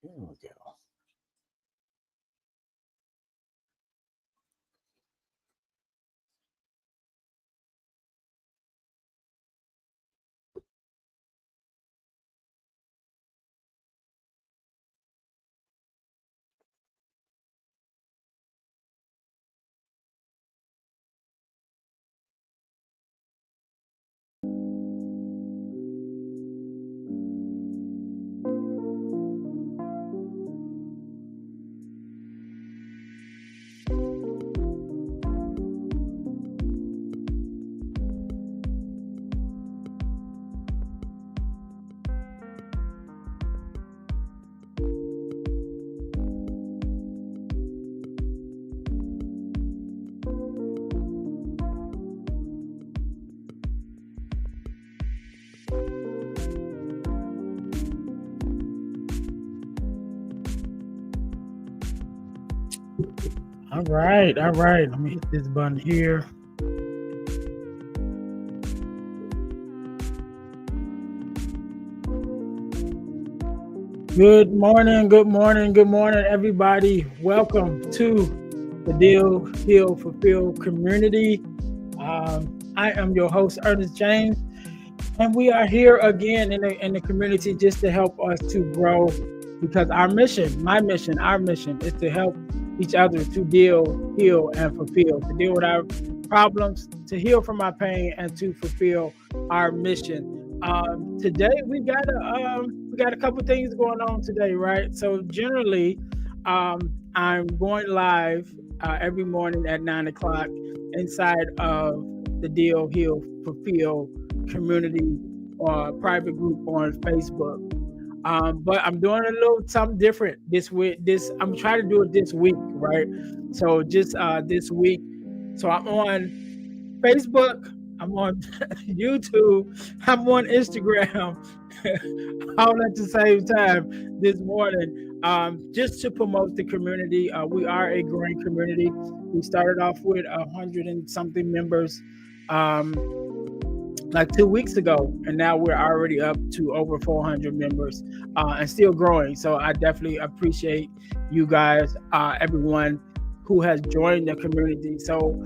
There we go. All right, all right. Let me hit this button here. Good morning, good morning, good morning, everybody. Welcome to the Deal, Heal, Fulfill community. I am your host, Ernest James, and we are here again in the community just to help us to grow, because our mission, my mission, our mission is to help each other to deal, heal, and fulfill, to deal with our problems, to heal from our pain, and to fulfill our mission. Today we got a couple things going on today, right? So generally, I'm going live every morning at 9 o'clock inside of the Deal, Heal, Fulfill community or private group on Facebook. But I'm doing a little something different this week. I'm trying to do it this week, right? So just this week. So I'm on Facebook, I'm on YouTube, I'm on Instagram, all at the same time this morning, just to promote the community. We are a growing community. We started off with 100 and something members like 2 weeks ago, and now we're already up to over 400 members and still growing. So I definitely appreciate you guys, everyone who has joined the community. So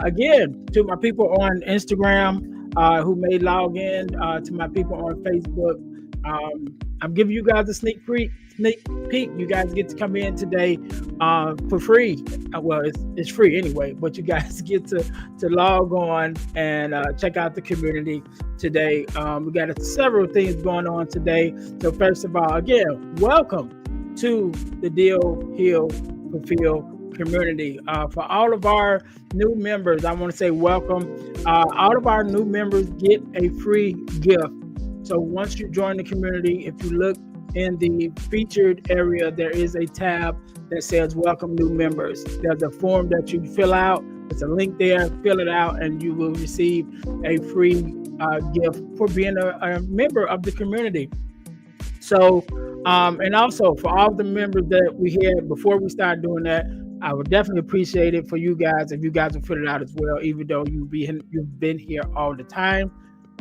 again, to my people on Instagram who may log in, to my people on Facebook, I'm giving you guys a sneak peek. You guys get to come in today for free. Well, it's free anyway, but you guys get to log on and check out the community today. We got several things going on today. So first of all, again, welcome to the Deal, Heal, Fulfill community. For all of our new members, I want to say welcome. All of our new members get a free gift. So once you join the community, if you look in the featured area, there is a tab that says welcome new members. There's a form that you fill out. There's a link there. Fill it out and you will receive a free gift for being a member of the community. So and also for all the members that we had before we start doing that, I would definitely appreciate it for you guys if you guys would fill it out as well, even though you've been here all the time.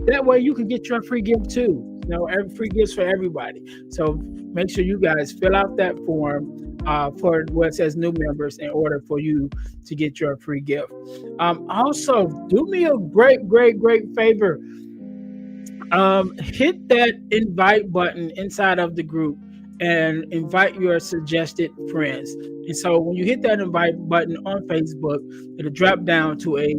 That way you can get your free gift too. You know, every free gifts for everybody. So make sure you guys fill out that form for where it says new members in order for you to get your free gift. Also, do me a great favor. Hit that invite button inside of the group and invite your suggested friends. And so when you hit that invite button on Facebook, it'll drop down to a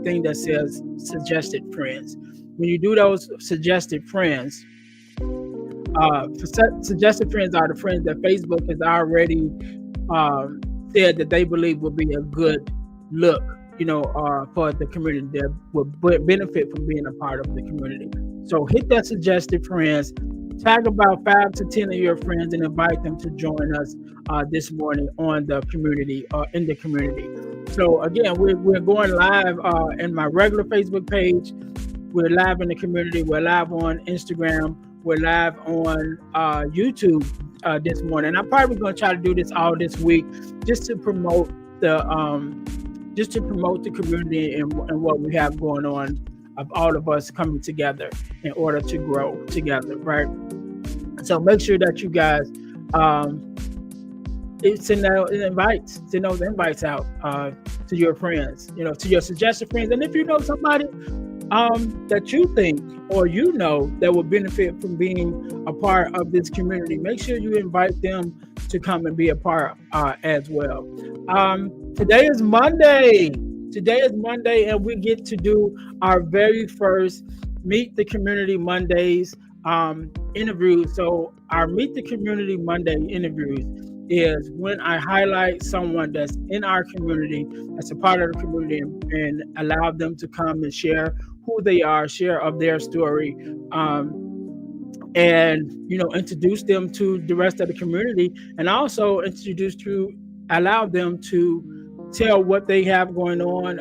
thing that says suggested friends. When you do those suggested friends, suggested friends are the friends that Facebook has already said that they believe will be a good look, for the community that will benefit from being a part of the community. So hit that suggested friends, tag about 5 to 10 of your friends and invite them to join us this morning on the community, in the community. So again, we're going live in my regular Facebook page. We're live in the community. We're live on Instagram. We're live on YouTube this morning. I'm probably going to try to do this all this week just to promote the community and what we have going on, of all of us coming together in order to grow together, right? So make sure that you guys Send those invites out to your friends, to your suggested friends. And if you know somebody that you think or that will benefit from being a part of this community, make sure you invite them to come and be a part as well. Today is Monday. And we get to do our very first Meet the Community Mondays interviews. So our Meet the Community Monday interviews is when I highlight someone that's in our community, that's a part of the community, and allow them to come and share who they are, share of their story, and introduce them to the rest of the community, and also allow them to tell what they have going on.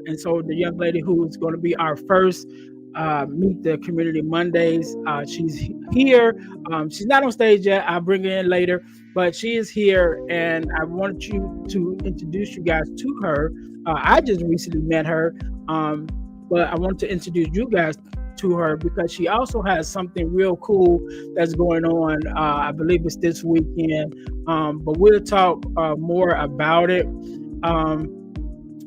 And so the young lady who is going to be our first Meet the Community Mondays, she's here. She's not on stage yet. I'll bring her in later, but she is here, and I want to introduce you guys to her. I just recently met her, but I want to introduce you guys to her because she also has something real cool that's going on. I believe it's this weekend, but we'll talk more about it.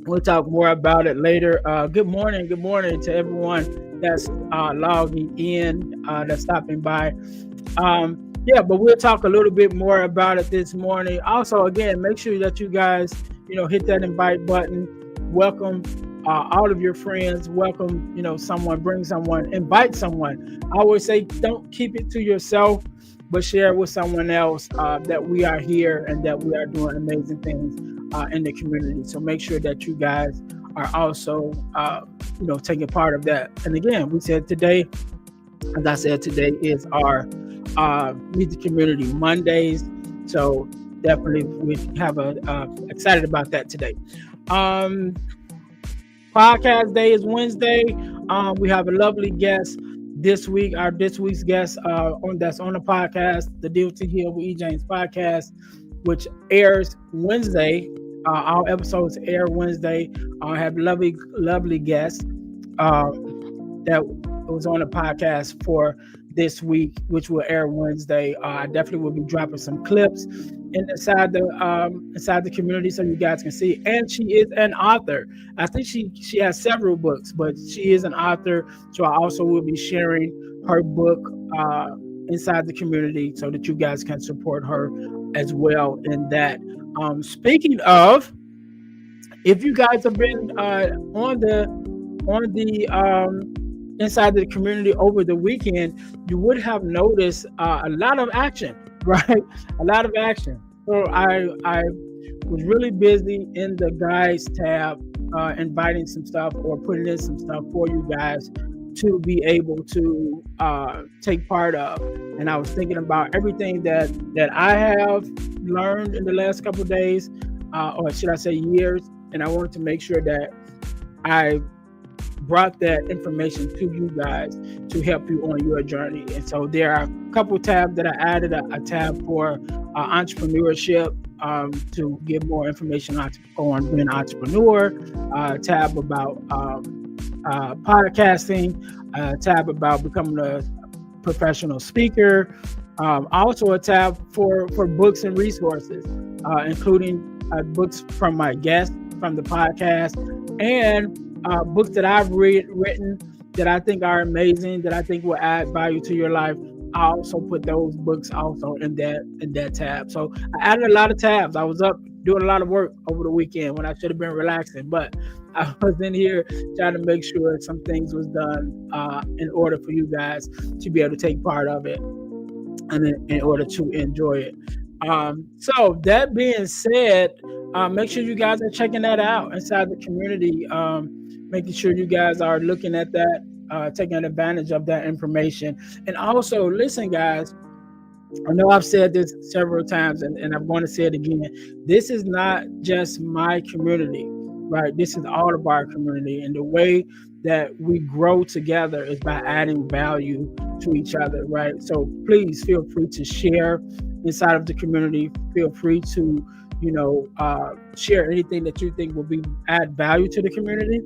We'll talk more about it later. Good morning to everyone that's logging in, that's stopping by. But we'll talk a little bit more about it this morning. Also, again, make sure that you guys, hit that invite button. Welcome all of your friends. Welcome, someone, bring someone, invite someone. I always say, don't keep it to yourself, but share it with someone else that we are here and that we are doing amazing things in the community. So make sure that you guys are also, taking part of that. And again, we said today, as I said, today is our Meet the Community Mondays. So definitely we have excited about that today. Podcast day is Wednesday. We have a lovely guest this week. This week's guest that's on the podcast, the DOT Hill with E. James podcast, which airs Wednesday. Our episodes air Wednesday. I have lovely guests that was on the podcast for this week, which will air Wednesday. I definitely will be dropping some clips inside the community so you guys can see. And she is an author. I think she has several books, but she is an author. So I also will be sharing her book inside the community so that you guys can support her as well in that. Speaking of, if you guys have been on the inside the community over the weekend, you would have noticed a lot of action, right? A lot of action. So I was really busy in the guys tab, inviting some stuff or putting in some stuff for you guys to be able to take part of. And I was thinking about everything that I have learned in the last couple of days, or should I say years, and I wanted to make sure that I brought that information to you guys to help you on your journey. And so there are a couple of tabs that I added, a tab for entrepreneurship, to give more information on being an entrepreneur, a tab about podcasting, a tab about becoming a professional speaker, also a tab for books and resources, including books from my guests from the podcast, and books that I've written that I think are amazing, that I think will add value to your life. I also put those books also in that tab. So I added a lot of tabs. I was up doing a lot of work over the weekend when I should have been relaxing, but I was in here trying to make sure some things was done in order for you guys to be able to take part of it and in order to enjoy it. So that being said, make sure you guys are checking that out inside the community, making sure you guys are looking at that, taking advantage of that information. And also, listen, guys, I know I've said this several times, and I'm going to say it again. This is not just my community, right? This is all of our community. And the way that we grow together is by adding value to each other, right? So please feel free to share inside of the community. Feel free to, share anything that you think will add value to the community.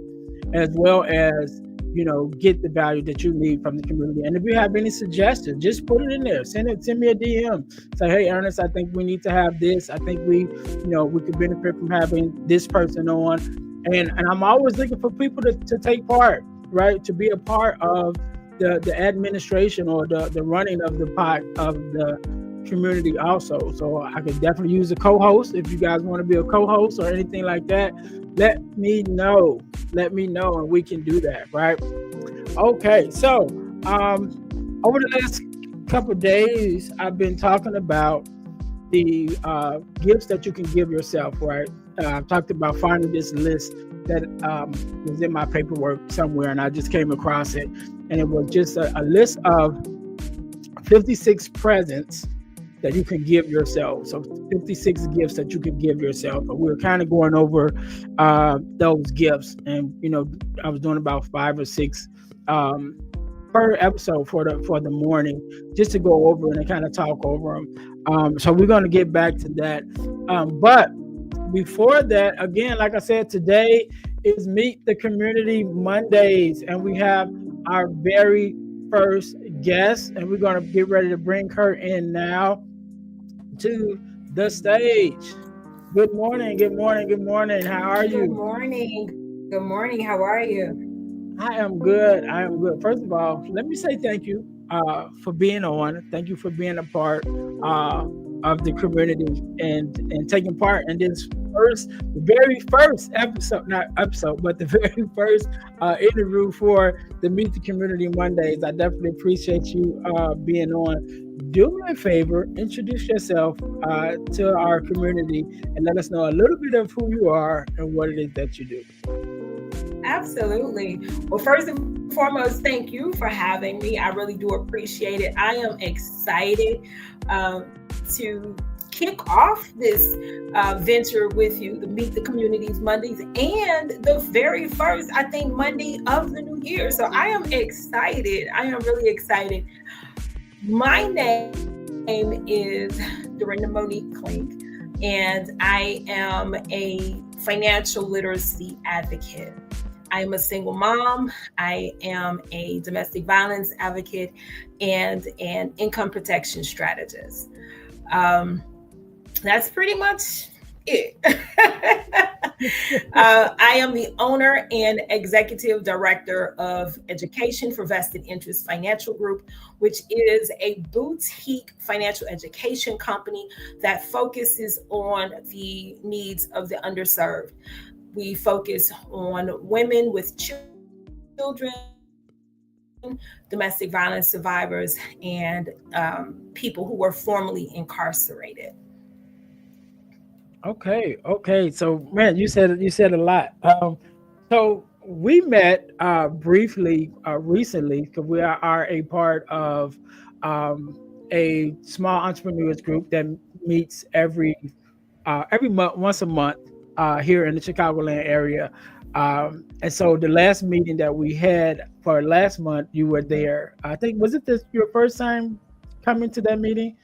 as well as, get the value that you need from the community. And if you have any suggestions, just put it in there. Send me a DM. Say, hey, Ernest, I think we need to have this. I think we could benefit from having this person on. And I'm always looking for people to take part, right? To be a part of the administration or the running of the community also. So I could definitely use a co-host. If you guys want to be a co-host or anything like that, let me know, and we can do that, right? Okay, so over the last couple of days, I've been talking about the gifts that you can give yourself, right? I've talked about finding this list that was in my paperwork somewhere, and I just came across it, and it was just a list of 56 presents that you can give yourself. So 56 gifts that you can give yourself. But we were kind of going over those gifts, and I was doing about 5 or 6 per episode for the morning, just to go over and kind of talk over them. So we're going to get back to that. But before that, again, like I said, today is Meet the Community Mondays, and we have our very first guest, and we're going to get ready to bring her in now to the stage. Good morning. How are you? Good morning. How are you? I am good. First of all, let me say thank you for being on. Thank you for being a part of the community and taking part in this the very first episode, not episode, but the very first interview for the Meet the Community Mondays. I definitely appreciate you being on. Do me a favor, introduce yourself to our community and let us know a little bit of who you are and what it is that you do. Absolutely. Well, first and foremost, thank you for having me. I really do appreciate it. I am excited to kick off this venture with you, the Meet the Communities Mondays, and the very first, I think, Monday of the new year. So I am excited. I am really excited. My name is Dorinda Monique Klink, and I am a financial literacy advocate. I am a single mom. I am a domestic violence advocate and an income protection strategist. That's pretty much it. I am the owner and executive director of Education for Vested Interest Financial Group, which is a boutique financial education company that focuses on the needs of the underserved. We focus on women with children, domestic violence survivors, and people who were formerly incarcerated. Okay. So, man, you said a lot. So we met briefly recently because we are a part of a small entrepreneurs group that meets every month, once a month, here in the Chicagoland area. And so the last meeting that we had for last month, you were there. I think, was it your first time coming to that meeting?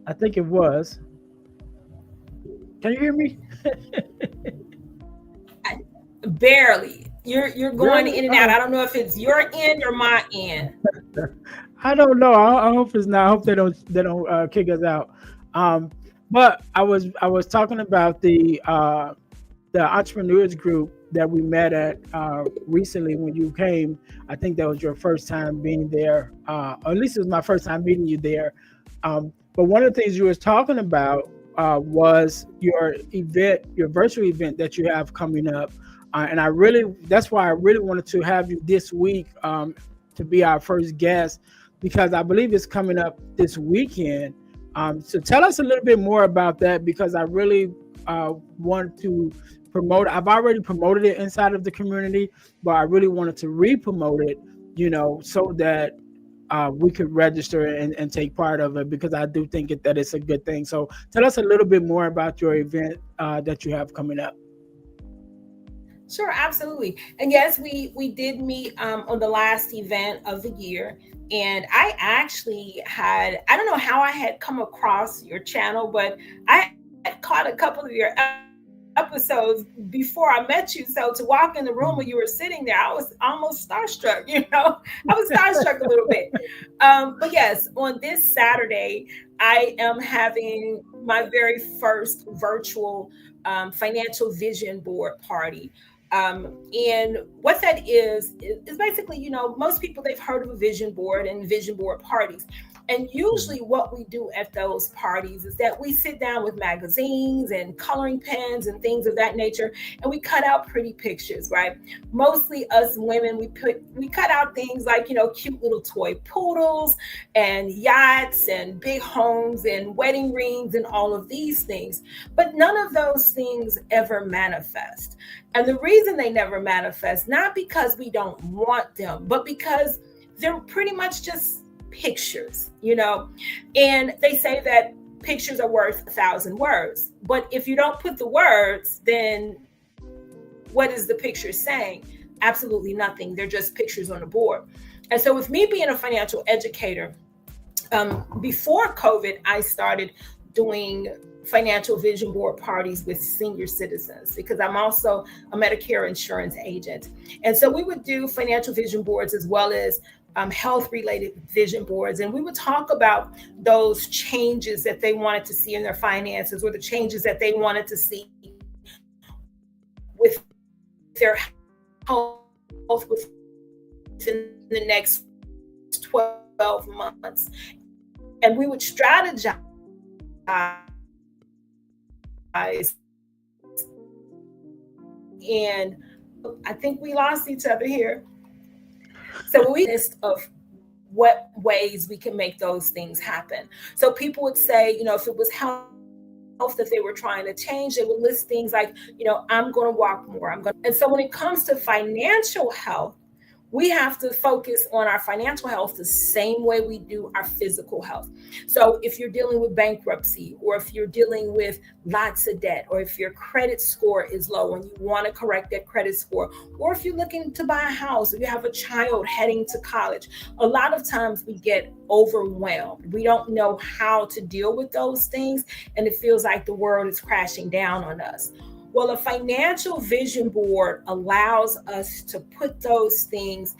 I think it was. Can you hear me? Barely. You're going in and out. I don't know if it's your end or my end. I don't know. I hope it's not. I hope they don't kick us out. But I was talking about the entrepreneurs group that we met at recently when you came. I think that was your first time being there, or at least it was my first time meeting you there. But one of the things you was talking about was your virtual event that you have coming up. And that's why I really wanted to have you this week to be our first guest, because I believe it's coming up this weekend. So tell us a little bit more about that, because I really want to promote. I've already promoted it inside of the community, but I really wanted to re-promote it, so that we could register and take part of it, because I do think that it's a good thing. So tell us a little bit more about your event that you have coming up. Sure, absolutely. And yes, we did meet on the last event of the year. And I actually I don't know how I had come across your channel, but I had caught a couple of your episodes before I met you. So to walk in the room when you were sitting there, I was almost starstruck, I was starstruck a little bit. But yes, on this Saturday, I am having my very first virtual financial vision board party. And what that is basically, most people, they've heard of a vision board and vision board parties. And usually what we do at those parties is that we sit down with magazines and coloring pens and things of that nature, and we cut out pretty pictures, right? Mostly us women, we cut out things like, cute little toy poodles and yachts and big homes and wedding rings and all of these things. But none of those things ever manifest. And the reason they never manifest, not because we don't want them, but because they're pretty much just pictures, and they say that pictures are worth 1,000 words. But if you don't put the words, then what is the picture saying? Absolutely nothing. They're just pictures on the board. And so with me being a financial educator, before COVID, I started doing financial vision board parties with senior citizens because I'm also a Medicare insurance agent. And so we would do financial vision boards as well as health-related vision boards. And we would talk about those changes that they wanted to see in their finances, or the changes that they wanted to see with their health within the next 12 months. And we would strategize. And I think we lost each other here. So we list of what ways we can make those things happen. So people would say, if it was health that they were trying to change, they would list things like, I'm going to walk more. And so when it comes to financial health, we have to focus on our financial health the same way we do our physical health. So if you're dealing with bankruptcy, or if you're dealing with lots of debt, or if your credit score is low and you want to correct that credit score, or if you're looking to buy a house, or you have a child heading to college, a lot of times we get overwhelmed. We don't know how to deal with those things, and it feels like the world is crashing down on us. Well, a financial vision board allows us to put those things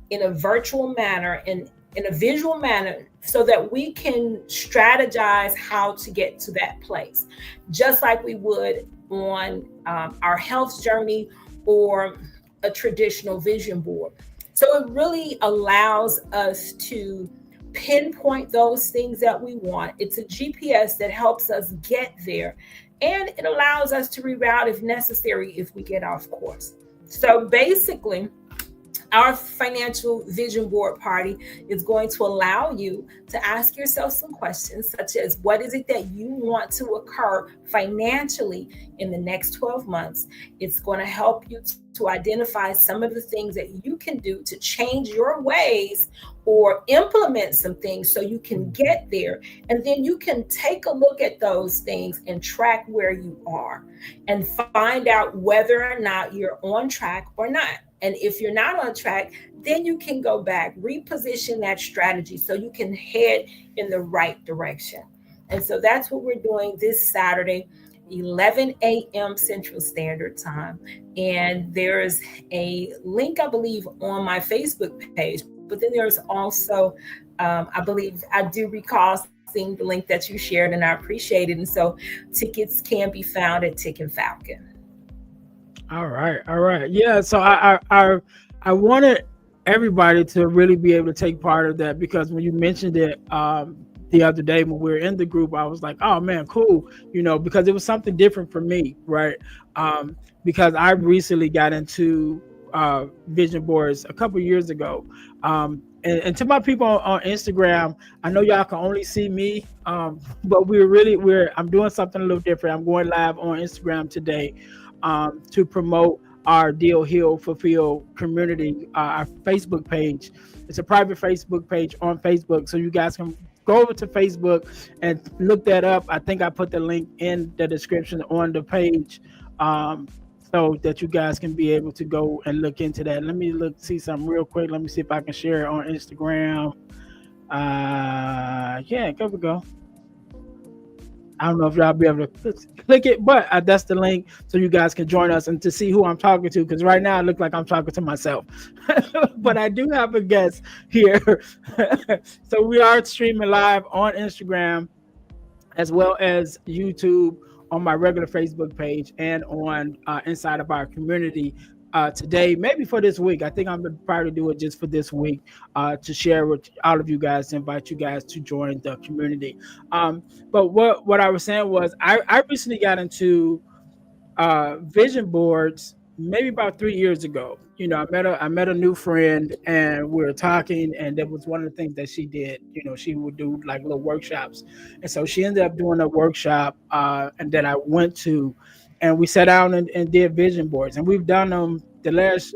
in a virtual manner and in a visual manner so that we can strategize how to get to that place, just like we would on our health journey or a traditional vision board. So it really allows us to pinpoint those things that we want. It's a GPS that helps us get there. And it allows us to reroute if necessary if we get off course. So basically, our financial vision board party is going to allow you to ask yourself some questions such as, what is it that you want to occur financially in the next 12 months? It's going to help you to identify some of the things that you can do to change your ways or implement some things so you can get there. And then you can take a look at those things and track where you are and find out whether or not you're on track or not. And if you're not on track, then you can go back, reposition that strategy so you can head in the right direction. And so that's what we're doing this Saturday, 11 a.m. Central Standard Time. And there's a link, I believe, on my Facebook page. But then there's also, I believe, I do recall seeing the link that you shared, and I appreciate it. And so tickets can be found at Ticket Falcon. All right. Yeah. So I wanted everybody to really be able to take part of that, because when you mentioned it the other day when we were in the group, I was like, oh man, cool. Because it was something different for me, right? Because I recently got into vision boards a couple of years ago. And to my people on Instagram, I know y'all can only see me, but I'm doing something a little different. I'm going live on Instagram today to promote our Deal, Heal, Fulfill community, our Facebook page. It's a private Facebook page on Facebook, so you guys can go over to Facebook and look that up. I think I put the link in the description on the page, so that you guys can be able to go and look into that. Let me see something real quick. Let me see if I can share it on Instagram. Yeah, there we go. I don't know if y'all be able to click it, but that's the link so you guys can join us and to see who I'm talking to. Because right now it looks like I'm talking to myself, but I do have a guest here. So we are streaming live on Instagram as well as YouTube, on my regular Facebook page, and on inside of our community today, maybe for this week. I think I'm gonna probably do it just for this week to share with all of you guys, to invite you guys to join the community. But what I was saying was I recently got into vision boards maybe about 3 years ago. You know, I met a new friend, and we were talking, and that was one of the things that she did. You know, she would do like little workshops, and so she ended up doing a workshop, and then I went to, and we sat down and did vision boards, and we've done them the last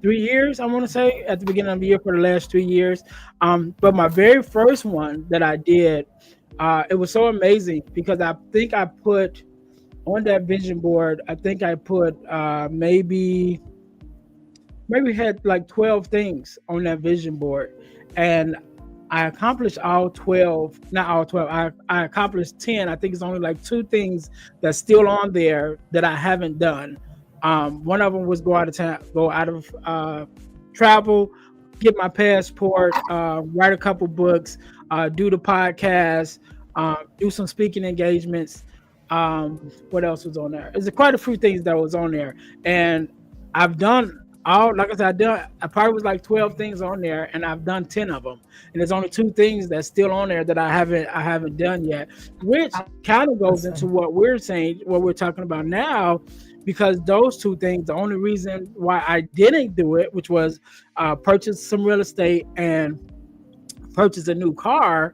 3 years. I want to say at the beginning of the year for the last 3 years. But my very first one that I did, it was so amazing because I think I put on that vision board, I think I put maybe had like 12 things on that vision board, and I accomplished all 12, not all 12. I accomplished 10. I think it's only like two things that's still on there that I haven't done. One of them was go out of town, go out of travel, get my passport, write a couple books, do the podcast, do some speaking engagements. What else was on there? There's quite a few things that was on there, and I've done all. Like I said, I probably was like 12 things on there, and I've done 10 of them. And there's only two things that's still on there that I haven't done yet, which kind of goes into what we're saying, what we're talking about now, because those two things, the only reason why I didn't do it, which was purchase some real estate and purchase a new car,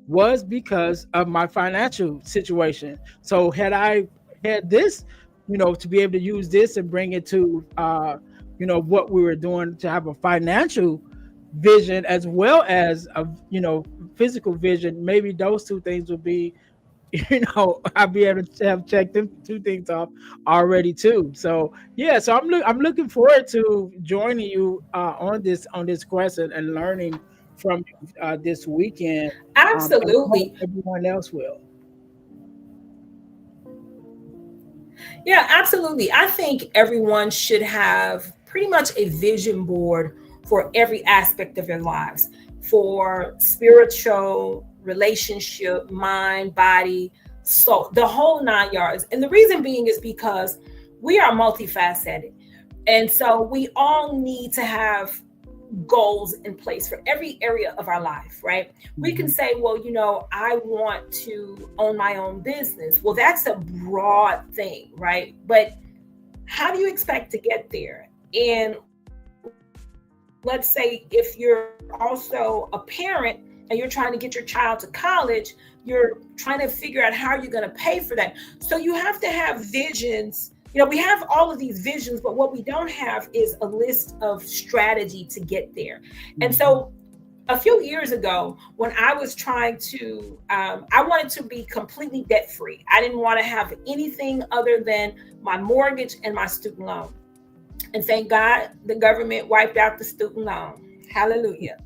was because of my financial situation. So had I had this, you know, to be able to use this and bring it to, you know, what we were doing, to have a financial vision as well as a, you know, physical vision, maybe those two things would be, you know, I'll be able to have checked them two things off already too. So yeah, so I'm looking forward to joining you on this quest and learning from this weekend. And I hope Absolutely. everyone else will. Yeah, absolutely. I think everyone should have pretty much a vision board for every aspect of their lives, for spiritual, relationship, mind, body, soul, the whole 9 yards. And the reason being is because we are multifaceted. And so we all need to have goals in place for every area of our life, right? We can Mhm. say, well, you know, I want to own my own business. Well, that's a broad thing, right? But how do you expect to get there? And let's say if you're also a parent and you're trying to get your child to college, you're trying to figure out how you're going to pay for that. So you have to have visions. You know, we have all of these visions, but what we don't have is a list of strategy to get there. And Mhm. so a few years ago, when I was trying to, I wanted to be completely debt free. I didn't want to have anything other than my mortgage and my student loan. And thank God the government wiped out the student loan. Hallelujah.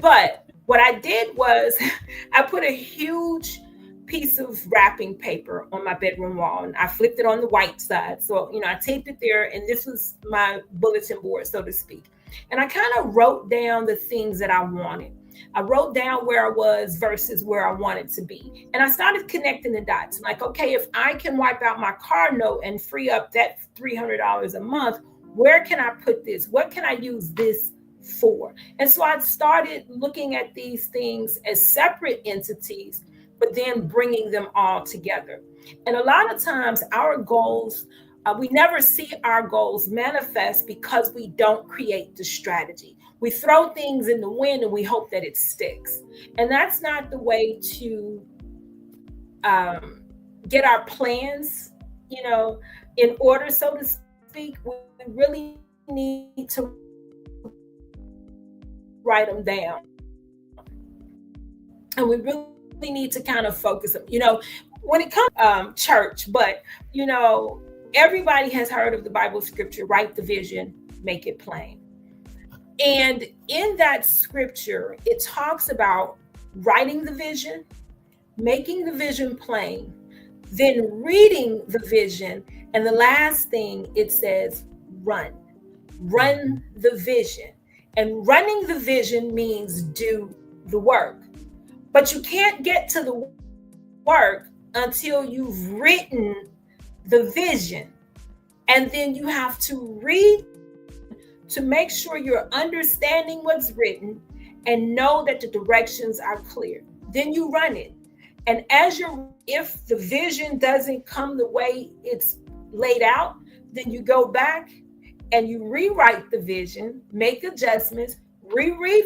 But what I did was I put a huge piece of wrapping paper on my bedroom wall and I flipped it on the white side. So, you know, I taped it there and this was my bulletin board, so to speak. And I kind of wrote down the things that I wanted. I wrote down where I was versus where I wanted to be. And I started connecting the dots. Like, okay, if I can wipe out my car note and free up that $300 a month, where can I put this? What can I use this for? And so I started looking at these things as separate entities, but then bringing them all together. And a lot of times our goals, we never see our goals manifest because we don't create the strategy. We throw things in the wind and we hope that it sticks. And that's not the way to get our plans, you know, in order, so to speak. We really need to write them down. And we really need to kind of focus, you know, when it comes church, but, you know, everybody has heard of the Bible scripture, write the vision, make it plain. And in that scripture, it talks about writing the vision, making the vision plain, then reading the vision. And the last thing it says, run. Run the vision. And running the vision means do the work. But you can't get to the work until you've written the vision. And then you have to read to make sure you're understanding what's written and know that the directions are clear. Then you run it. And if the vision doesn't come the way it's laid out, then you go back and you rewrite the vision, make adjustments, reread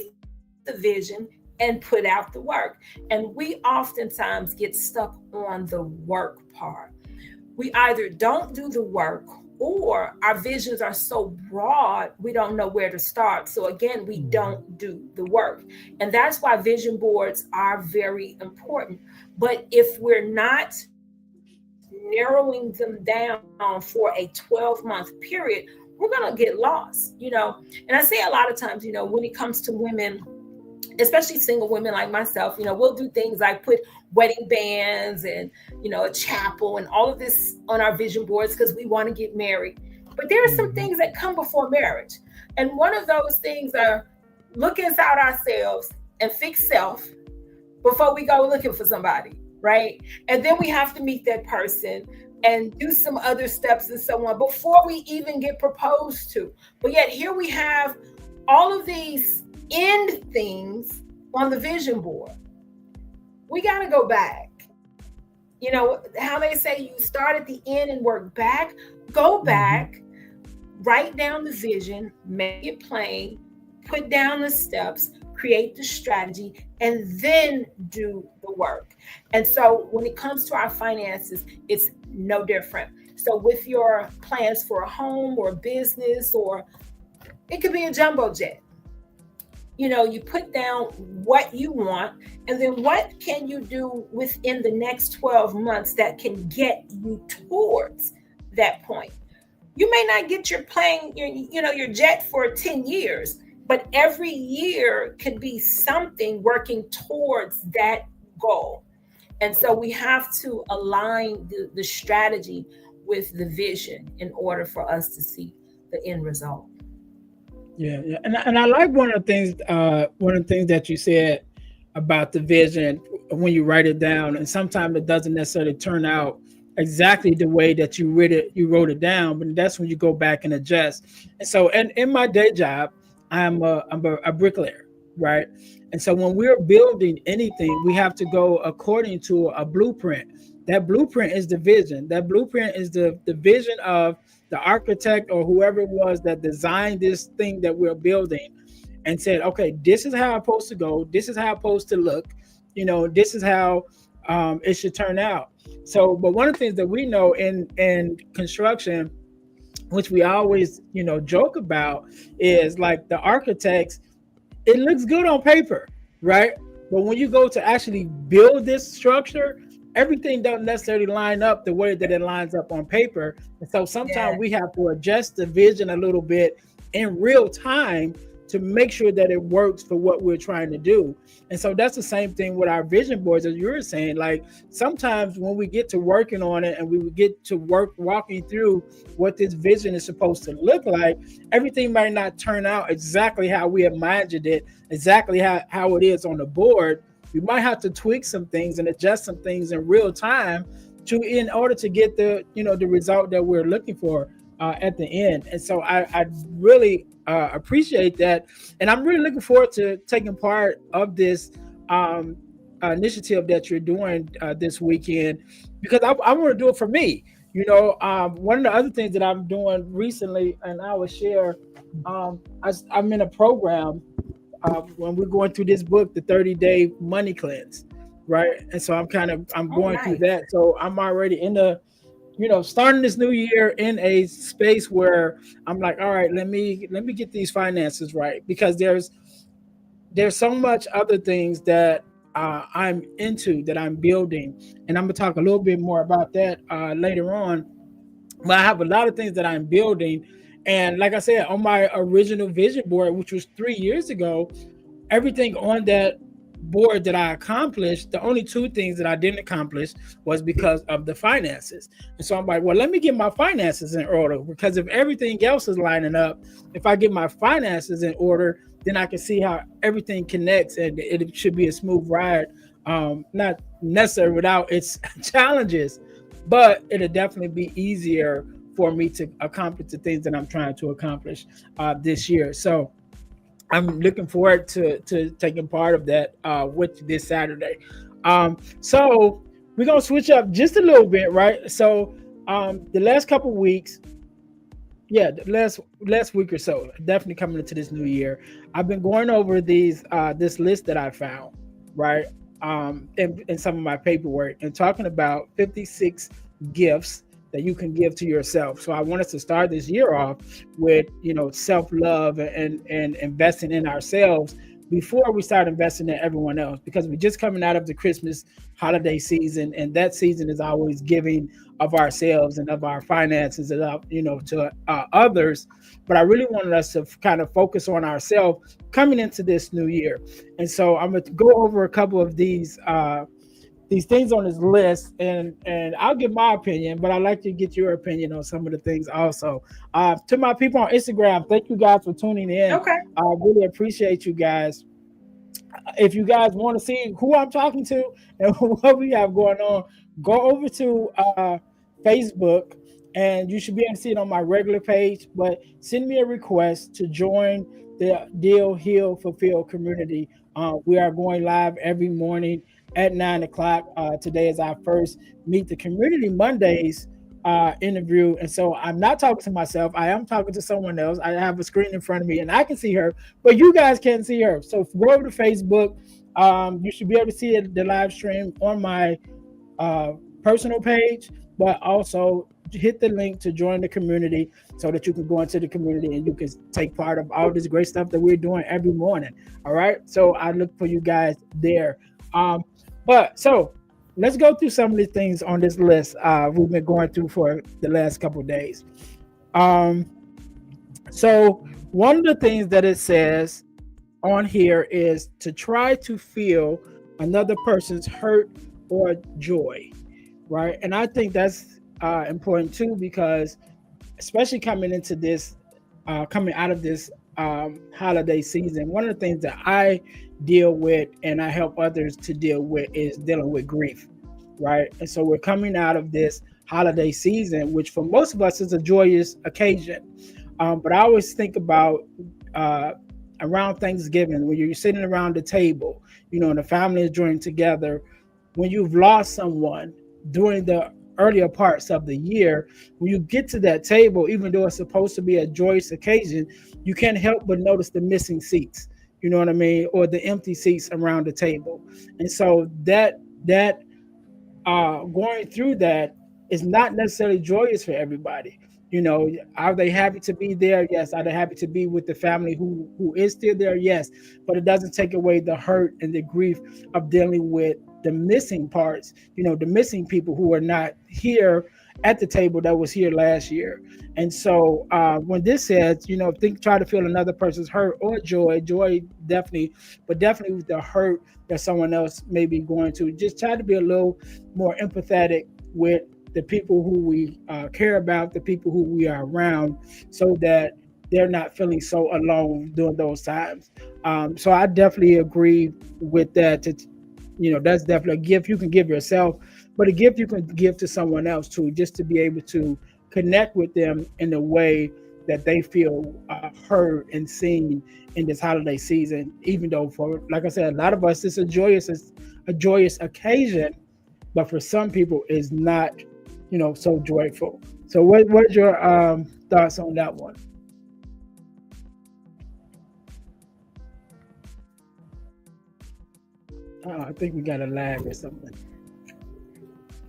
the vision, and put out the work. And we oftentimes get stuck on the work part. We either don't do the work, or our visions are so broad, we don't know where to start. So again, we don't do the work. And that's why vision boards are very important. But if we're not narrowing them down for a 12-month period, we're going to get lost, And I say a lot of times, when it comes to women, especially single women like myself, we'll do things like put wedding bands and, a chapel and all of this on our vision boards because we want to get married. But there are some things that come before marriage. And one of those things are look inside ourselves and fix self before we go looking for somebody, right? And then we have to meet that person and do some other steps and so on before we even get proposed to. But yet here we have all of these end things on the vision board. We got to go back. How they say you start at the end and work back. Go back, write down the vision, make it plain, put down the steps, create the strategy, and then do the work. And so when it comes to our finances, it's no different. So with your plans for a home or a business, or it could be a jumbo jet, you put down what you want, and then what can you do within the next 12 months that can get you towards that point. You may not get your plane, your jet for 10 years, but every year could be something working towards that goal. And so we have to align the strategy with the vision in order for us to see the end result. Yeah. And I like one of the things that you said about the vision when you write it down, and sometimes it doesn't necessarily turn out exactly the way that you wrote it down, but that's when you go back and adjust. And so, and in my day job, I'm a bricklayer, right? And so when we're building anything, we have to go according to a blueprint. That blueprint is the vision. That blueprint is the vision of the architect or whoever it was that designed this thing that we're building and said, okay, this is how it's supposed to go. This is how it's supposed to look. This is how it should turn out. So, but one of the things that we know in construction, which we always, joke about, is like the architects, it looks good on paper, right? But when you go to actually build this structure, everything doesn't necessarily line up the way that it lines up on paper. And so sometimes we have to adjust the vision a little bit in real time to make sure that it works for what we're trying to do. And so that's the same thing with our vision boards, as you were saying. Like sometimes when we get to working on it and we get to walking through what this vision is supposed to look like, everything might not turn out exactly how we imagined it, exactly how it is on the board. We might have to tweak some things and adjust some things in real time in order to get the result that we're looking for at the end. And so I really appreciate that, and I'm really looking forward to taking part of this initiative that you're doing this weekend, because I want to do it for me. One of the other things that I'm doing recently, and I will share, I'm in a program when we're going through this book, the 30-day money cleanse, right? And so I'm going through that. So I'm already in the starting this new year in a space where I'm like, all right, let me get these finances right, because there's so much other things that I'm into, that I'm building, and I'm gonna talk a little bit more about that later on. But I have a lot of things that I'm building, and like I said, on my original vision board, which was 3 years ago, everything on that board that I accomplished, the only two things that I didn't accomplish was because of the finances. And so I'm like, well, let me get my finances in order, because if everything else is lining up, if I get my finances in order, then I can see how everything connects, and it should be a smooth ride. Not necessarily without its challenges, but it'll definitely be easier for me to accomplish the things that I'm trying to accomplish this year. So I'm looking forward to taking part of that with this Saturday. So we're gonna switch up just a little bit, right? So the last couple of weeks, the last week or so, definitely coming into this new year, I've been going over this list that I found, right? In some of my paperwork, and talking about 56 gifts that you can give to yourself. So I want us to start this year off with, self-love and investing in ourselves before we start investing in everyone else, because we're just coming out of the Christmas holiday season, and that season is always giving of ourselves and of our finances and to others. But I really wanted us to kind of focus on ourselves coming into this new year. And so I'm going to go over a couple of these things on this list, and I'll give my opinion, but I'd like to get your opinion on some of the things also. To my people on Instagram, thank you guys for tuning in. Okay. I really appreciate you guys. If you guys want to see who I'm talking to and what we have going on, go over to Facebook, and you should be able to see it on my regular page, but send me a request to join the Deal, Heal, Fulfill community. We are going live every morning at 9:00. Today is our first Meet the Community Mondays interview. And so I'm not talking to myself. I am talking to someone else. I have a screen in front of me and I can see her, but you guys can't see her. So go over to Facebook. You should be able to see the live stream on my personal page, but also hit the link to join the community so that you can go into the community and you can take part of all this great stuff that we're doing every morning. All right. So I look for you guys there. But so let's go through some of the things on this list we've been going through for the last couple of days. So one of the things that it says on here is to try to feel another person's hurt or joy, right? And I think that's important too, because especially coming into this, coming out of this holiday season, one of the things that I deal with and I help others to deal with is dealing with grief, right? And so we're coming out of this holiday season, which for most of us is a joyous occasion. But I always think about around Thanksgiving, when you're sitting around the table, and the family is joining together, when you've lost someone during the earlier parts of the year, when you get to that table, even though it's supposed to be a joyous occasion, you can't help but notice the missing seats, you know what I mean, or the empty seats around the table. And so that going through that is not necessarily joyous for everybody. Are they happy to be there? Yes. Are they happy to be with the family who is still there? Yes. But it doesn't take away the hurt and the grief of dealing with the missing parts, the missing people who are not here at the table that was here last year. And so when this says, try to feel another person's hurt or joy definitely, but definitely with the hurt that someone else may be going to, just try to be a little more empathetic with the people who we care about, the people who we are around, so that they're not feeling so alone during those times. So I definitely agree with that. That's definitely a gift you can give yourself, but a gift you can give to someone else too, just to be able to connect with them in a way that they feel heard and seen in this holiday season. Even though, for like I said, a lot of us, it's a joyous occasion, but for some people, it's not, so joyful. So, what's your thoughts on that one? I think we got a lag or something.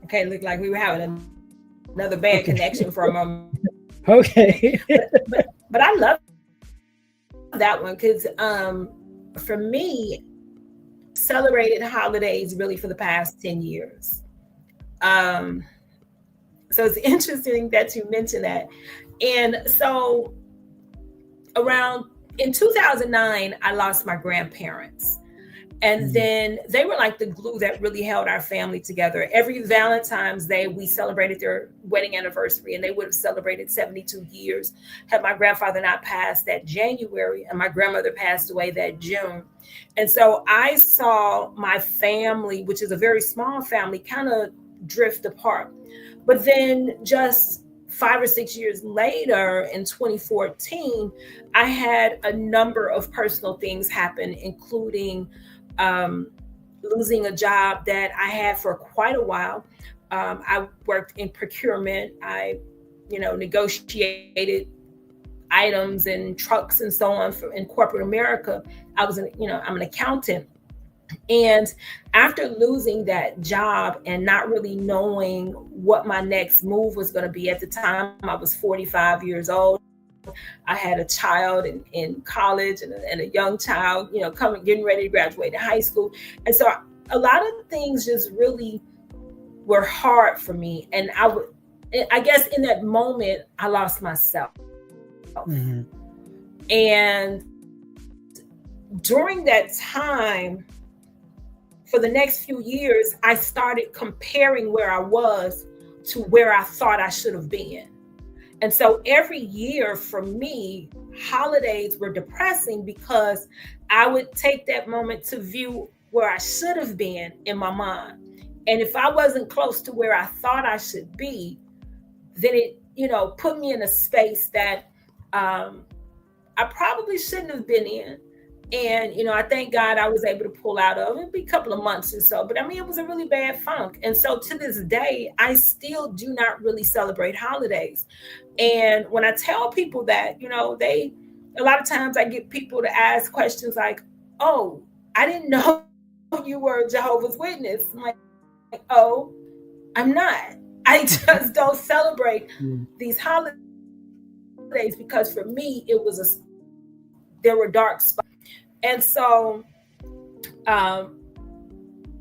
Okay, looked like we were having another bad connection for a moment. Okay. but I love that one because for me, celebrated holidays really for the past 10 years. So it's interesting that you mentioned that. And so in 2009, I lost my grandparents. And then they were like the glue that really held our family together. Every Valentine's Day, we celebrated their wedding anniversary, and they would have celebrated 72 years had my grandfather not passed that January, and my grandmother passed away that June. And so I saw my family, which is a very small family, kind of drift apart. But then just 5 or 6 years later, in 2014, I had a number of personal things happen, including losing a job that I had for quite a while. I worked in procurement. I, negotiated items and trucks and so on in corporate America. I'm an accountant. And after losing that job and not really knowing what my next move was going to be, at the time I was 45 years old. I had a child in college and a young child, getting ready to graduate in high school. And so a lot of things just really were hard for me. And I guess in that moment, I lost myself. Mm-hmm. And during that time, for the next few years, I started comparing where I was to where I thought I should have been. And so every year for me, holidays were depressing because I would take that moment to view where I should have been in my mind. And if I wasn't close to where I thought I should be, then it, put me in a space that I probably shouldn't have been in. And, I thank God I was able to pull out of it, be a couple of months or so. But I mean, it was a really bad funk. And so to this day, I still do not really celebrate holidays. And when I tell people that, a lot of times I get people to ask questions like, oh, I didn't know you were a Jehovah's Witness. I'm like, oh, I'm not. I just don't celebrate these holidays because for me, there were dark spots. And so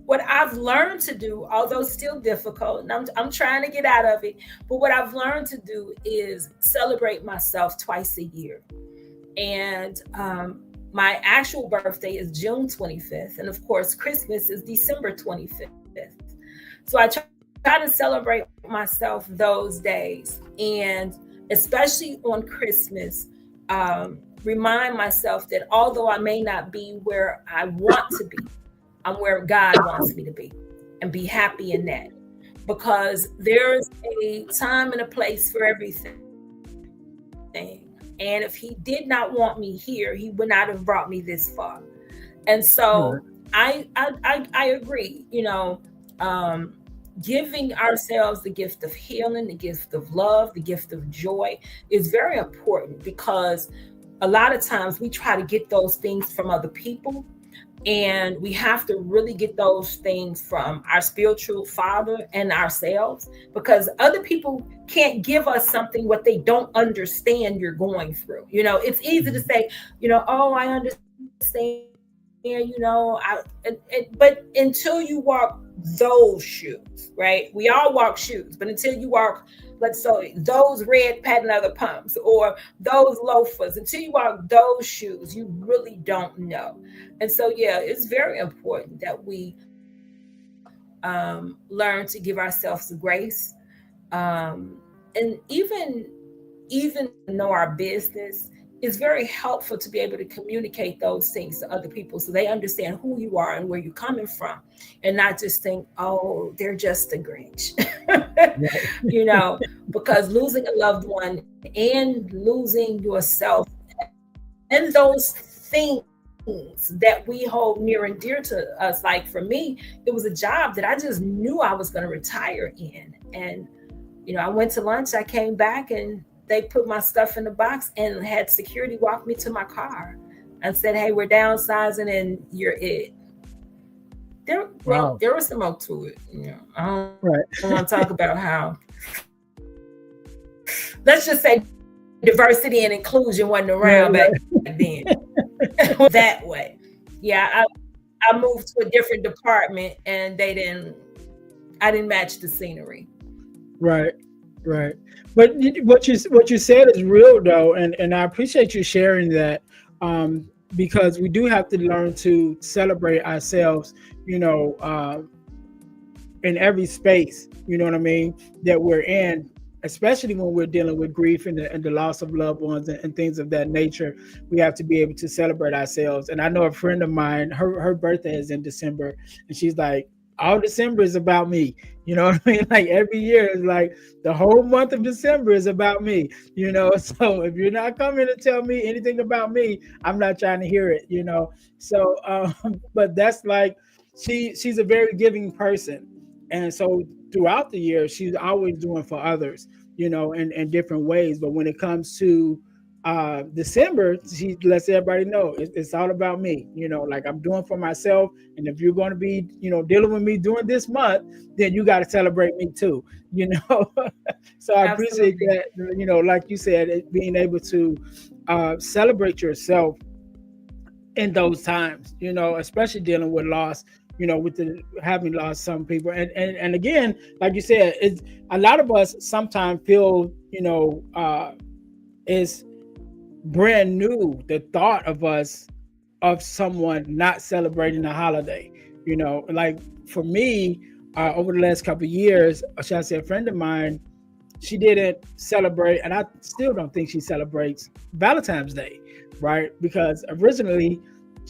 what I've learned to do, although still difficult, and I'm trying to get out of it, but what I've learned to do is celebrate myself twice a year. And my actual birthday is June 25th. And of course, Christmas is December 25th. So I try to celebrate myself those days. And especially on Christmas, remind myself that although I may not be where I want to be, I'm where God wants me to be, and be happy in that. Because there's a time and a place for everything. And if he did not want me here, he would not have brought me this far. And so I agree, giving ourselves the gift of healing, the gift of love, the gift of joy is very important, because a lot of times we try to get those things from other people, and we have to really get those things from our spiritual father and ourselves, because other people can't give us something what they don't understand you're going through. It's easy to say, oh, I understand, but until you walk those shoes, right? We all walk shoes, but until you walk, let's say, those red patent leather pumps or those loafers, until you walk those shoes, you really don't know. And so, it's very important that we learn to give ourselves grace, and even know our business. It's very helpful to be able to communicate those things to other people so they understand who you are and where you're coming from, and not just think, oh, they're just a Grinch, because losing a loved one and losing yourself and those things that we hold near and dear to us. Like for me, it was a job that I just knew I was going to retire in. And, I went to lunch, I came back, and they put my stuff in the box and had security walk me to my car and said, hey, we're downsizing and you're it. There was some more to it. I don't want to talk about how, let's just say, diversity and inclusion wasn't around back then. That way. Yeah, I moved to a different department and I didn't match the scenery. Right. But what you said is real though, and I appreciate you sharing that. because we do have to learn to celebrate ourselves, in every space, you know what I mean, that we're in, especially when we're dealing with grief and the loss of loved ones and things of that nature. We have to be able to celebrate ourselves. And I know a friend of mine, her birthday is in December, and she's like, all December is about me. You know what I mean? Like every year is like the whole month of December is about me, So if you're not coming to tell me anything about me, I'm not trying to hear it. So, but that's like, she's a very giving person. And so throughout the year, she's always doing for others, in different ways. But when it comes to December, she lets everybody know it's all about me, like I'm doing for myself. And if you're going to be, dealing with me during this month, then you got to celebrate me too, So I appreciate that, like you said, being able to celebrate yourself in those times, especially dealing with loss, with having lost some people. And again, like you said, it's a lot of us sometimes feel, it's brand new, the thought of someone not celebrating a holiday, like for me, over the last couple of years, or should I say, a friend of mine, she didn't celebrate, and I still don't think she celebrates Valentine's Day, right? Because originally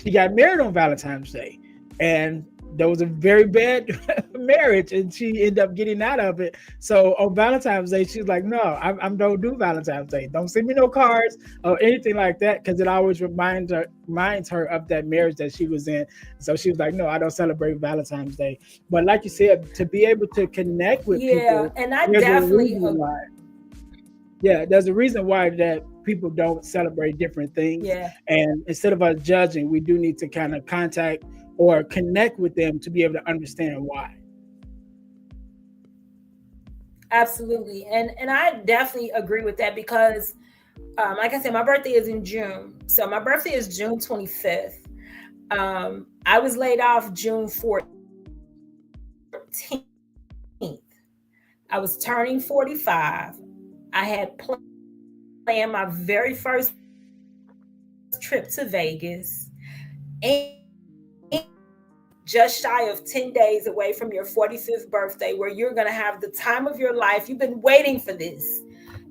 she got married on Valentine's Day, and there was a very bad marriage, and she ended up getting out of it. So on Valentine's Day, she's like, no, I don't do Valentine's Day. Don't send me no cards or anything like that, because it always reminds her of that marriage that she was in. So she was like, no, I don't celebrate Valentine's Day. But like you said, to be able to connect with people, and I definitely there's a reason why that people don't celebrate different things. Yeah. And instead of us judging, we do need to kind of contact or connect with them to be able to understand why. Absolutely. And I definitely agree with that, because like I said, my birthday is in June. So my birthday is June 25th. I was laid off June 14th. I was turning 45. I had planned my very first trip to Vegas, and just shy of 10 days away from your 45th birthday, where you're going to have the time of your life. You've been waiting for this.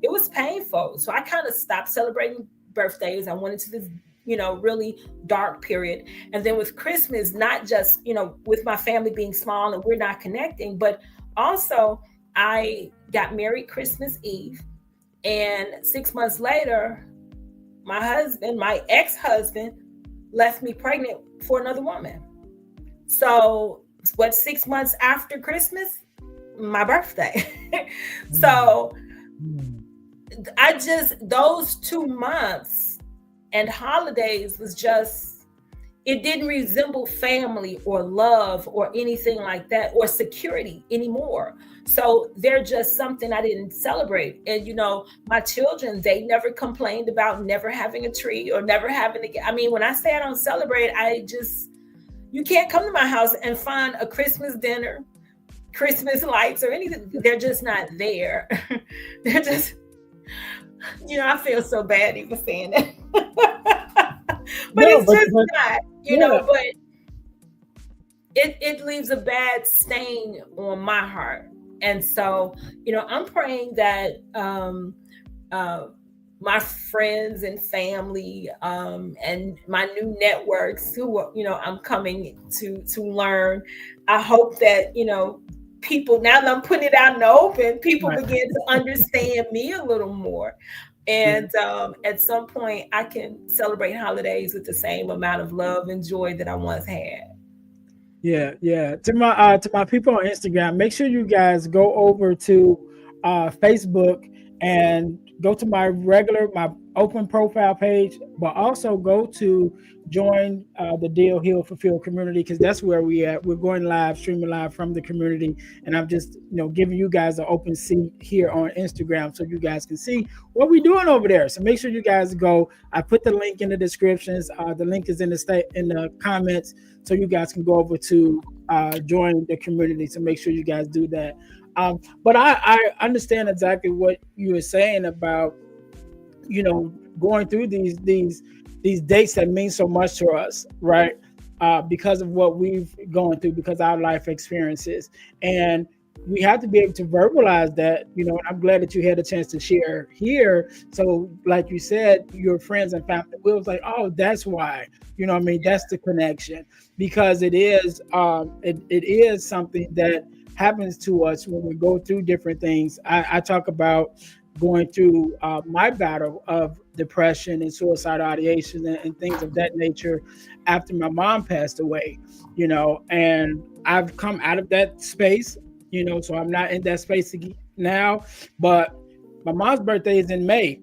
It was painful. So I kind of stopped celebrating birthdays. I went into this, really dark period. And then with Christmas, not just, with my family being small and we're not connecting, but also I got married Christmas Eve. And 6 months later, my ex-husband, left me pregnant for another woman. So 6 months after Christmas, my birthday. So those 2 months and holidays was just, it didn't resemble family or love or anything like that, or security anymore. So they're just something I didn't celebrate. And, my children, they never complained about never having a tree or never having when I say I don't celebrate, you can't come to my house and find a Christmas dinner, Christmas lights, or anything. They're just not there. They're just, I feel so bad even saying that. But it's just not, but it leaves a bad stain on my heart. And so, I'm praying that my friends and family and my new networks who I'm coming to learn, I hope that people, now that I'm putting it out in the open, people begin to understand me a little more, and at some point I can celebrate holidays with the same amount of love and joy that I once had. Yeah. To my people on Instagram, make sure you guys go over to Facebook and go to my open profile page, but also go to join the Deal Heal Fulfill community, because that's where we're going live, streaming live from the community. And I'm just giving you guys an open seat here on Instagram so you guys can see what we're doing over there. So make sure you guys go. I put the link in the descriptions. The link is in the comments, so you guys can go over to join the community. So make sure you guys do that. But I understand exactly what you were saying about, going through these these dates that mean so much to us, right? Because of what we've gone through, because our life experiences. And we have to be able to verbalize that, you know, and I'm glad that you had a chance to share here. So like you said, your friends and family was like, oh, that's why, you know what I mean? That's the connection, because it is something that happens to us when we go through different things. I talk about going through my battle of depression and suicidal ideation and things of that nature after my mom passed away, you know, and I've come out of that space, you know, so I'm not in that space now. But my mom's birthday is in May,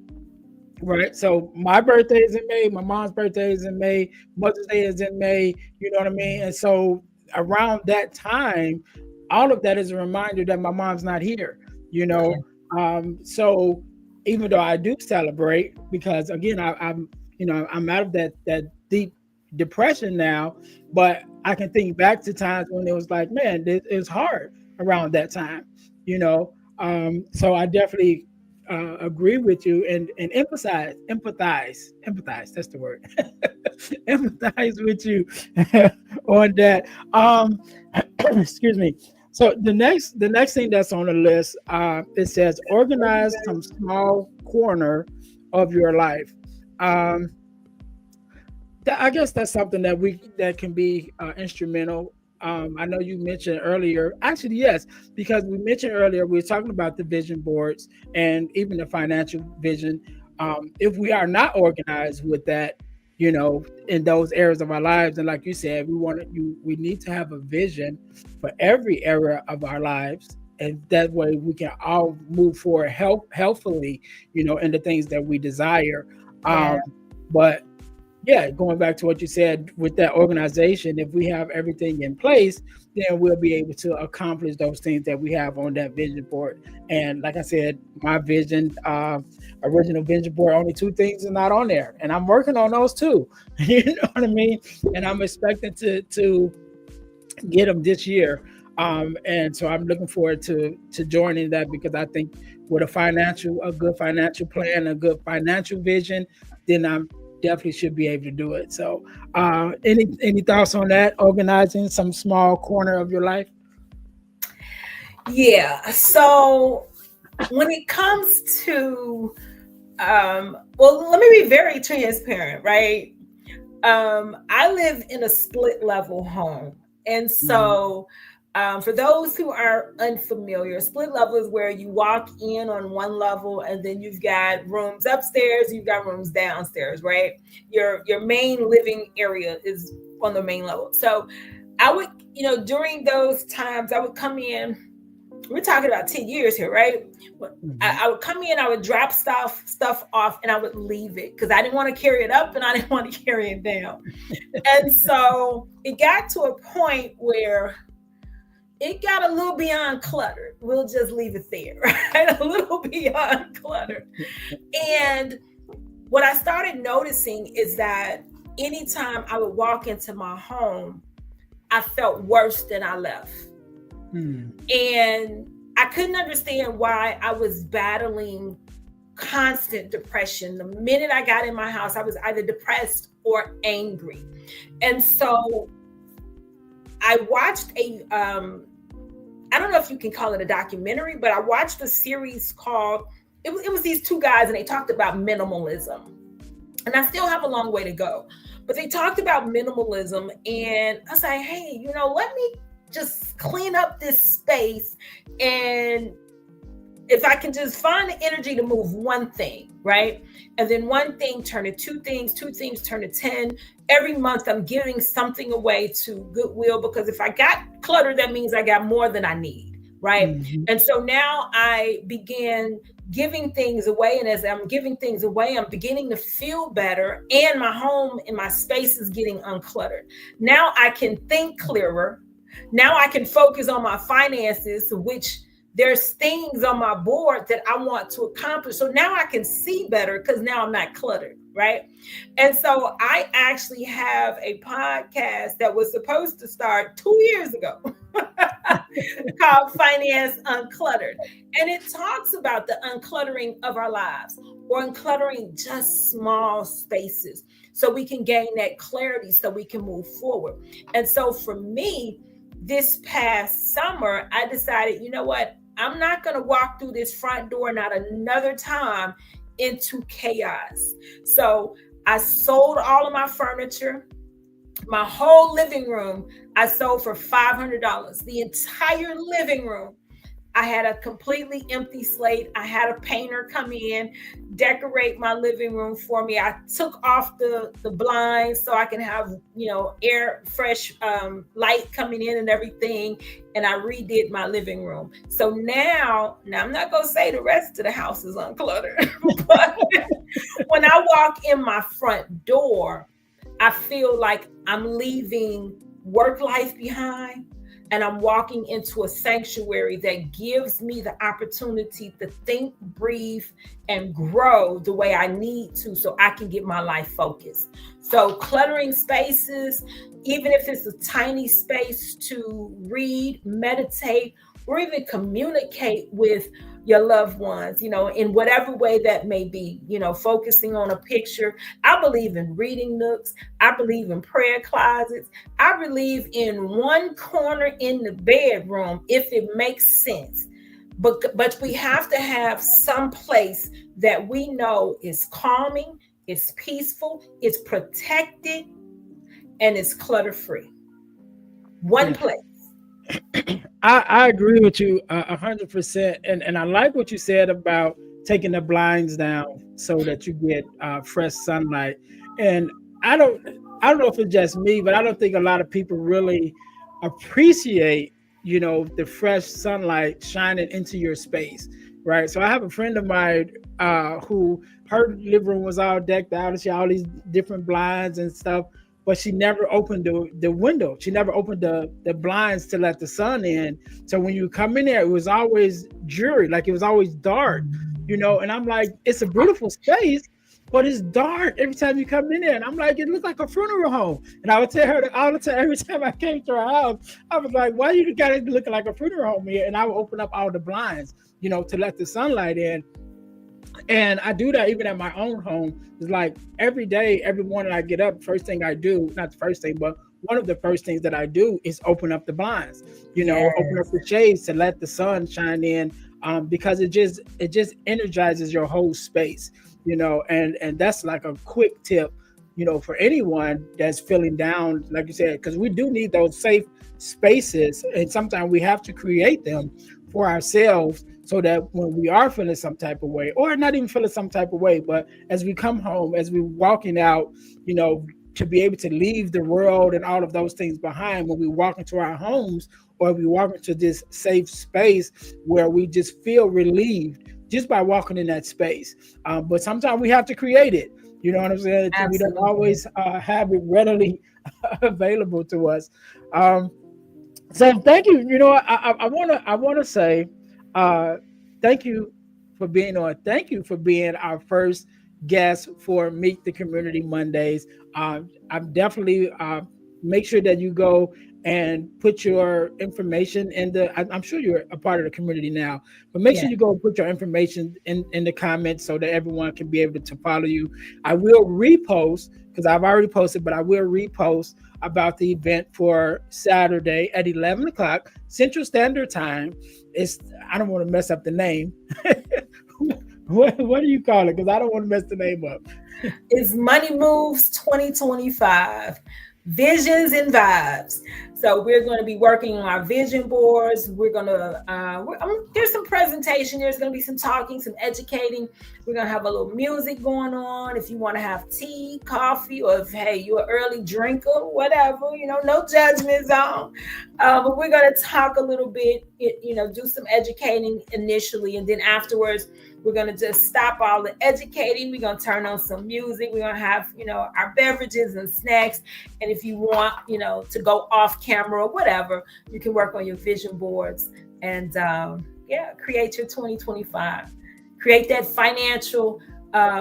right? So my birthday is in May, my mom's birthday is in May, Mother's Day is in May, you know what I mean? And so around that time, all of that is a reminder that my mom's not here, you know. So even though I do celebrate, because again, I'm you know, I'm out of that deep depression now, but I can think back to times when it was like, man, it's hard around that time, you know. So I definitely agree with you and empathize. That's the word. Empathize with you on that. Excuse me. So the next thing that's on the list, it says organize some small corner of your life. I guess that's something that can be instrumental. I know you mentioned earlier, actually, yes, because we mentioned earlier, we were talking about the vision boards and even the financial vision. If we are not organized with that, you know, in those areas of our lives, and like you said, we need to have a vision for every area of our lives, and that way we can all move forward healthfully, you know, in the things that we desire. But yeah, going back to what you said with that organization, if we have everything in place, then we'll be able to accomplish those things that we have on that vision board. And like I said, my vision, original vision board, only 2 things are not on there, and I'm working on those too. You know what I mean? And I'm expecting to get them this year. And so I'm looking forward to joining that, because I think with a good financial plan, a good financial vision, then I'm definitely should be able to do it. So any thoughts on that, organizing some small corner of your life? Yeah. So when it comes to well, let me be very transparent, right? I live in a split level home, and so for those who are unfamiliar, split level is where you walk in on one level and then you've got rooms upstairs, you've got rooms downstairs, right? Your main living area is on the main level. So I would, you know, during those times, I would come in. We're talking about 10 years here, right? I would come in, I would drop stuff off, and I would leave it because I didn't want to carry it up and I didn't want to carry it down. And so it got to a point where it got a little beyond cluttered. We'll just leave it there, right? A little beyond cluttered. And what I started noticing is that anytime I would walk into my home, I felt worse than I left. And I couldn't understand why I was battling constant depression. The minute I got in my house, I was either depressed or angry. And so I watched I don't know if you can call it a documentary, but I watched a series called, it was these 2 guys, and they talked about minimalism. And I still have a long way to go, but they talked about minimalism, and I was like, hey, you know, let me just clean up this space, and if I can just find the energy to move one thing, right? And then one thing turn to 2 things, 2 things turn to 10. Every month I'm giving something away to Goodwill, because if I got clutter, that means I got more than I need, right? And so now I began giving things away. And as I'm giving things away, I'm beginning to feel better, and my home and my space is getting uncluttered. Now I can think clearer. Now I can focus on my finances, which there's things on my board that I want to accomplish. So now I can see better because now I'm not cluttered, right? And so I actually have a podcast that was supposed to start 2 years ago called Finance Uncluttered. And it talks about the uncluttering of our lives, or uncluttering just small spaces so we can gain that clarity so we can move forward. And so for me, this past summer, I decided, you know what? I'm not going to walk through this front door not another time into chaos. So I sold all of my furniture. My whole living room, I sold for $500. The entire living room. I had a completely empty slate. I had a painter come in, decorate my living room for me. I took off the blinds so I can have, air, fresh light coming in and everything. And I redid my living room. So now I'm not going to say the rest of the house is uncluttered, but when I walk in my front door, I feel like I'm leaving work life behind. And I'm walking into a sanctuary that gives me the opportunity to think, breathe, and grow the way I need to so I can get my life focused. So cluttering spaces, even if it's a tiny space to read, meditate, or even communicate with your loved ones, in whatever way that may be, focusing on a picture. I believe in reading nooks. I believe in prayer closets. I believe in one corner in the bedroom if it makes sense. But we have to have some place that we know is calming, it's peaceful, it's protected, and it's clutter-free. One place. I agree with you 100%, and I like what you said about taking the blinds down so that you get fresh sunlight. And I don't know if it's just me, but I don't think a lot of people really appreciate the fresh sunlight shining into your space, right? So I have a friend of mine who, her living room was all decked out, and she had all these different blinds and stuff. But she never opened the window. She never opened the blinds to let the sun in. So when you come in there, it was always dreary, like it was always dark, and I'm like, it's a beautiful space, but it's dark every time you come in there. And I'm like, it looks like a funeral home. And I would tell her all the time, every time I came to her house, I was like, why you got it looking like a funeral home here? And I would open up all the blinds, to let the sunlight in. And I do that even at my own home. It's like every day, every morning I get up, first thing I do, not the first thing, but one of the first things that I do is open up the blinds, open up the shades to let the sun shine in, because it just energizes your whole space, and that's like a quick tip, for anyone that's feeling down, like you said, because we do need those safe spaces, and sometimes we have to create them for ourselves, so that when we are feeling some type of way, or not even feeling some type of way, but as we come home, as we're walking out, to be able to leave the world and all of those things behind when we walk into our homes, or we walk into this safe space where we just feel relieved just by walking in that space. But sometimes we have to create it. You know what I'm saying? Absolutely. We don't always have it readily available to us. So thank you. I want to say, thank you for being on. Thank you for being our first guest for Meet the Community Mondays. I'm definitely make sure that you go and put your information in I'm sure you're a part of the community now, but make sure you go and put your information in the comments so that everyone can be able to follow you. I will repost, because I've already posted, but I will repost about the event for Saturday at 11 o'clock Central Standard Time. I don't want to mess up the name. What do you call it? Because I don't want to mess the name up. It's Money Moves 2025. Visions and vibes. So we're going to be working on our vision boards. We're going to, there's some presentation. There's going to be some talking, some educating. We're going to have a little music going on. If you want to have tea, coffee, or if, hey, you're an early drinker, whatever, no judgment zone. But we're going to talk a little bit, do some educating initially. And then afterwards, we're going to just stop all the educating. We're going to turn on some music. We're going to have, our beverages and snacks. And if you want, to go off camera or whatever, you can work on your vision boards. And create your 2025. Create that financial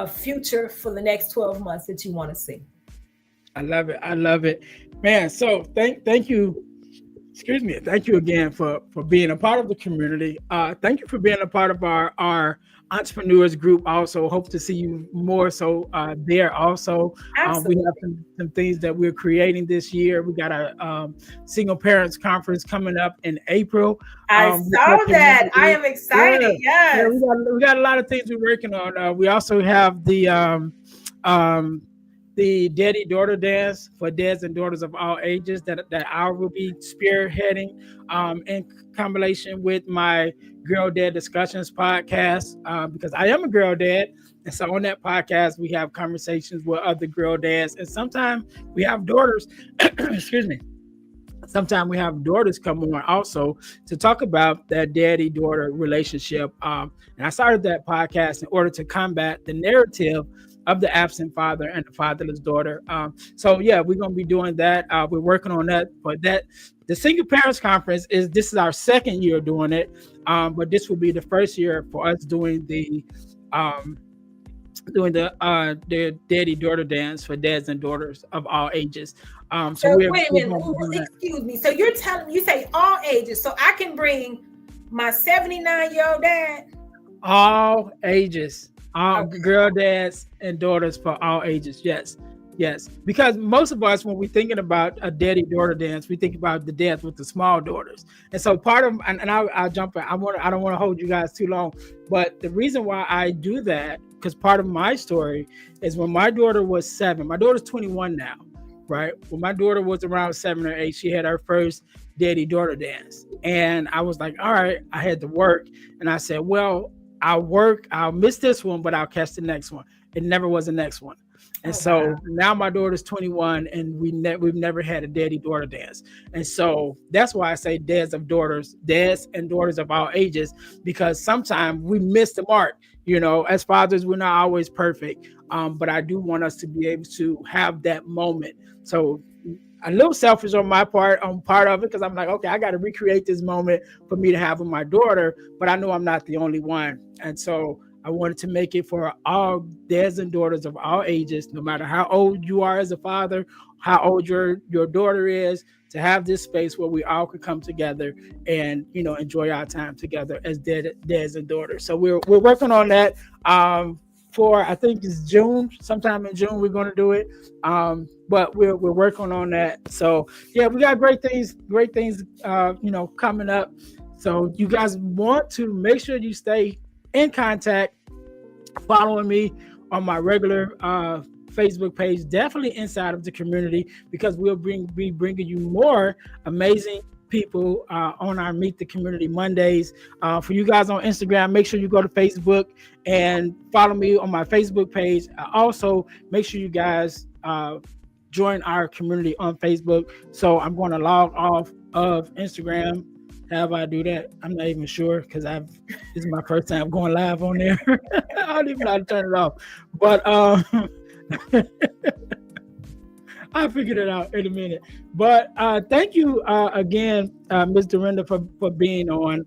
future for the next 12 months that you want to see. I love it. I love it, man. So thank you. Excuse me. Thank you again for being a part of the community. Thank you for being a part of our entrepreneurs group. Also, hope to see you more so there. Also, we have some things that we're creating this year. We got a single parents conference coming up in April. I saw that. I am excited. Yeah. Yes. Yeah, we got a lot of things we're working on. We also have the daddy-daughter dance for dads and daughters of all ages that I will be spearheading in combination with my Girl Dad Discussions podcast because I am a girl dad. And so on that podcast, we have conversations with other girl dads. And sometimes we have daughters, excuse me. Sometimes we have daughters come on also to talk about that daddy-daughter relationship. And I started that podcast in order to combat the narrative of the absent father and the fatherless daughter. So yeah, we're going to be doing that. We're working on that. But the Single Parents Conference this is our second year doing it. But this will be the first year for us doing the daddy-daughter dance for dads and daughters of all ages. So wait a minute. Excuse me. So you're telling me, you say all ages. So I can bring my 79-year-old dad? All ages. Girl dads and daughters for all ages. Yes. Because most of us, when we're thinking about a daddy-daughter dance, we think about the dads with the small daughters. And so part of, and I'll jump in. I don't want to hold you guys too long, but the reason why I do that, because part of my story is when my daughter was 7. My daughter's 21 now, right? When my daughter was around 7 or 8, she had her first daddy-daughter dance, and I was like, all right, I had to work, and I said, well, I'll miss this one, but I'll catch the next one. It never was the next one. And so now my daughter's 21 and we've never had a daddy-daughter dance. And so that's why I say dads and daughters of all ages, because sometimes we miss the mark. As fathers, we're not always perfect. But I do want us to be able to have that moment. So a little selfish on my part, on part of it, because I'm like, okay, I got to recreate this moment for me to have with my daughter, but I know I'm not the only one. And so I wanted to make it for all dads and daughters of all ages, no matter how old you are as a father, how old your daughter is, to have this space where we all could come together and, enjoy our time together as dads and daughters. So we're working on that. For I think it's June, sometime in June, we're going to do it. But we're working on that. So yeah, we got great things, coming up. So you guys want to make sure you stay in contact, following me on my regular Facebook page, definitely inside of the community, because we'll be bringing you more amazing people on our Meet the Community Mondays. For you guys on Instagram, make sure you go to Facebook and follow me on my Facebook page. Also, make sure you guys join our community on Facebook. So I'm going to log off of Instagram. How do I do that? I'm not even sure, because this is my first time going live on there. I don't even know how to turn it off. But I figured it out in a minute. But thank you again, Ms. Dorinda, for being on.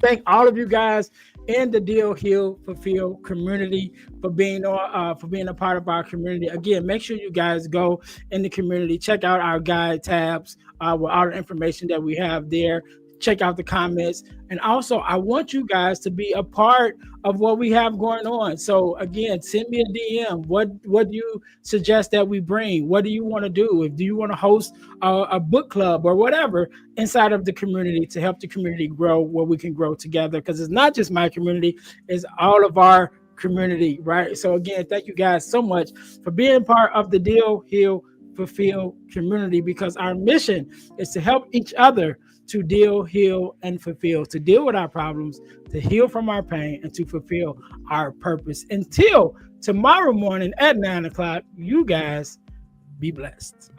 Thank all of you guys in the Deal, Heal, Fulfill community for being a part of our community. Again, make sure you guys go in the community, check out our guide tabs with all the information that we have there. Check out the comments. And also, I want you guys to be a part of what we have going on. So again, send me a DM. What do you suggest that we bring? What do you want to do? Do you want to host a book club or whatever inside of the community to help the community grow, where we can grow together? Because it's not just my community, it's all of our community, right? So again, thank you guys so much for being part of the Deal, Heal, Fulfill community, because our mission is to help each other to deal, heal, and fulfill, to deal with our problems, to heal from our pain, and to fulfill our purpose. Until tomorrow morning at 9 o'clock, you guys be blessed.